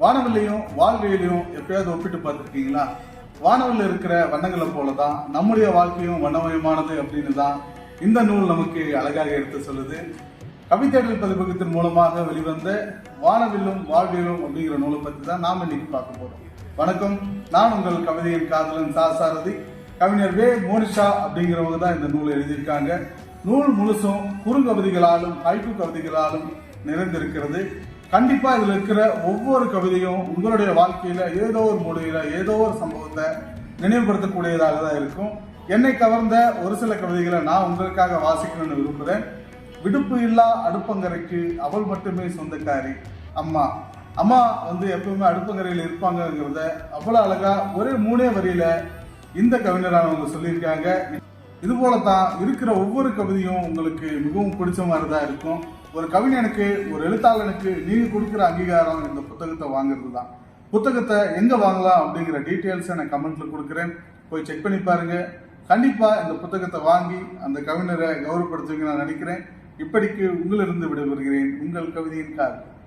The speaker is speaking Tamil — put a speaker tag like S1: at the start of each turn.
S1: வானவில்லையும் வாழ்க்கையிலையும் எப்பயாவது ஒப்பிட்டு பார்த்துருக்கீங்களா? வானவில் இருக்கிற வண்ணங்களை போலதான் நம்முடைய வாழ்க்கையும் வண்ணமயமானது அப்படின்னு தான் இந்த நூல் நமக்கு அழகாக எடுத்து சொல்லுது. கவிதைகள் பதிப்பகத்தின் மூலமாக வெளிவந்த வானவில்லும் வாழ்வியலும் அப்படிங்கிற நூலை பற்றி தான் நாம் இன்னைக்கு பார்க்க போறோம். வணக்கம், நான் உங்கள் கவிதையின் காதலன் சாரதி. கவிஞர் வே மோனிஷா அப்படிங்கிறவங்க தான் இந்த நூலை எழுதியிருக்காங்க. நூல் முழுசும் குறுங்கவிதைகளாலும் ஹைக்கூ கவிதைகளாலும் நிறைந்திருக்கிறது. கண்டிப்பா இதுல இருக்கிற ஒவ்வொரு கவிதையும் உங்களுடைய வாழ்க்கையில ஏதோ ஒரு மூலையில ஏதோ ஒரு சம்பவத்தை நினைவுபடுத்தக்கூடியதாக தான் இருக்கும். என்னை கவர்ந்த ஒரு சில கவிதைகளை நான் உங்களுக்காக வாசிக்கணும்னு விரும்புகிறேன். விடுப்பு இல்லா அடுப்பங்கரைக்கு அவள் மட்டுமே சொந்தக்காரி. அம்மா அம்மா எப்பவுமே அடுப்பங்கரையில் இருப்பாங்கிறத அவ்வளவு அழகா ஒரே 3 வரியில இந்த கவிஞரானவங்க சொல்லியிருக்காங்க. இது போலதான் இருக்கிற ஒவ்வொரு கவிதையும் உங்களுக்கு மிகவும் பிடிச்ச மாதிரி தான் இருக்கும். ஒரு கவிஞனுக்கு, ஒரு எழுத்தாளனுக்கு நீங்க கொடுக்குற அங்கீகாரம் இந்த புத்தகத்தை வாங்குறது தான். புத்தகத்தை எங்க வாங்கலாம் அப்படிங்கிற டீட்டெயில்ஸை நான் கமெண்ட்ல கொடுக்குறேன், போய் செக் பண்ணி பாருங்க. கண்டிப்பா இந்த புத்தகத்தை வாங்கி அந்த கவிஞரை கௌரவப்படுத்துவீங்க நான் நினைக்கிறேன். இப்படிக்கு உங்களிருந்து விடைபெறுகிறேன், உங்கள் கவிதையின் காதலன்.